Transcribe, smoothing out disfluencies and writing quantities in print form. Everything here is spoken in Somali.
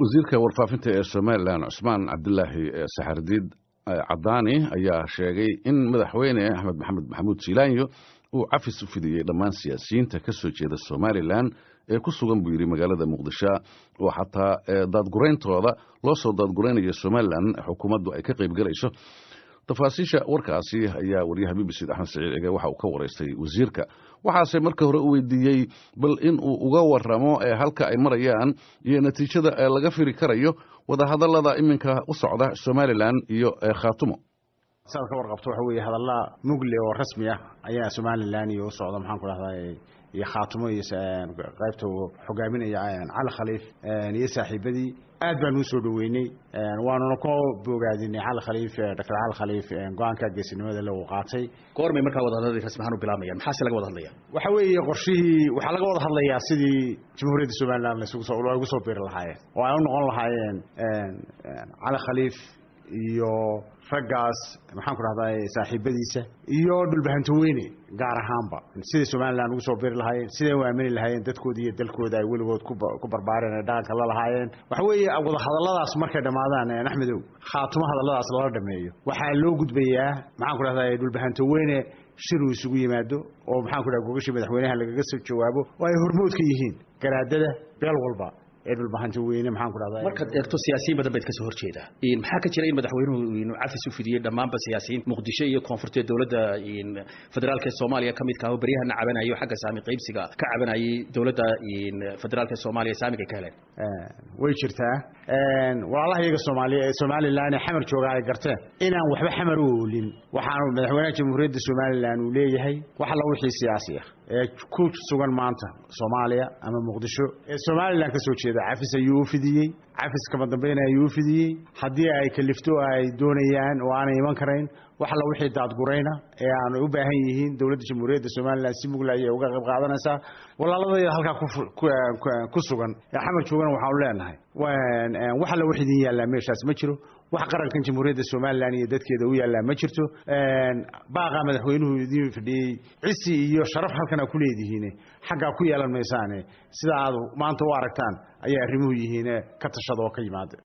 wasiirka warfaafinta ee Soomaaliland Cusmaan Cabdullaahi Saxardiid Cadaani ayaa sheegay in madaxweyne Axmed Maxamed Maxamuud Siilaanyo uu cafis u fidiyay dhammaan siyaasiyiinta ka soo jeeda Soomaaliland ee ku sugan buu yiri magaalada Muqdisho oo xataa dadgureyntooda loo soo dadgureynayo Soomaaliland xukuumaddu ay ka qayb galayso tafaasiisha warkaasi ayaa wariyaha BBC Axmed Saciid Cige waxa uu ka wareystay wasiirka waxaase marka hore u weydiiyay bal in uu uga waramo halka ay marayaan iyo natiijada laga firi karayo wada hadallada iminka u socda Soomaaliland iyo Khaatumo sadka warqabto waxa weeye hadalla mugle oo rasmi ah ayaa Soomaaliland iyo u socda maxaan ku raahdaa iyo Khaatumo iyo qaybta hogaaminaya Cali Khaliif iyo saaxiibadii aad baan u soo dhaweynay waana ku bogaadinay Cali Khaliif Dr. Cali Khaliif go'aanka geesinimada la qaatay goormay markaa wada hadalladii rasmi ahaan u bilaamayaan maxaa laga wada hadlayaa waxa weeye qorshihii waxa laga wada hadlayaa sidii Jamhuuriyadda Soomaaliland ugu soo biiri lahaayeen oo ay u noqon lahaayeen Cali Khaliif iyo raggaas maxaan ku raahdaa saaxiibadiisa iyo dhulbahanto weyne gaar ahaanba sidii Soomaaliland ugu soo biiri lahaayeen sidii ay aamini lahaayeen dadkooda iyo dalkooda ay weligood ku barbaareen dhaqanka la lahaayeen waxa weeye wada hadalladaas markay dhamaadaan Axmedow Khaatumo hadalladaas la dhameeyo waxa loo gudbayaa maxaan ku raahdaa dhulbahanto weyne shir uu isugu yimaado oo maxaan ku raahdaa gogashi madaxweynaha lagaga soo jawaabo oo ay hormood ka yihiin garaadada beel walba dhulbahanto weyne maxaan ku raahdaa marka eegto siyaasiyiin badan bay ka soo horjeeda maxaa ka jira in madaxweynuhu inuu cafis u fidiyay dhammaan siyaasiyiin Muqdisho iyo koonfurta dawladda federaalka Soomaaliya kamid ka ah bariyaha cabanayo xagga saami qaybsiga ka cabanayay dawladda federaalka Soomaaliya saamiga ka heleen way jirtaa walaalaha iyaga Soomaaliland xamar jooga ay garteen inaan waxba xamar u oolin waxaan madaxweynaha Jamhuuriyadda Soomaaliland uu leeyahay wax la wixii siyaasi ah ee ku sugan maanta Soomaaliya ama Muqdisho ee Soomaaliland ka soo jeeda cafis ayuu fidiyay cafis kama dambeyn ayuu fidiyay hadii ay kalifto ay doonayaan oo aan iman karayn wax la wixii dadgureyna ee aan u baahan yihiin dawladda Jamhuuriyadda Soomaaliland si muglaya uga qayb qaadanaysa walaaladayda halka ku sugan ee xamar joogan waxa uu leenahay wax la wixii yaala meeshaas ma jiro wax qarankan Jamhuuriyadda Soomaaliland iyo dadkeeda u yaala ma jirto baaqa madaxweynuhu idin fidiyay cisi iyo sharaf halkan ku leedihiin xagga ku yeelan meesaan sida aad maanta u aragtaan ayaa arrimuhu yihiin ka tashado ka yimaado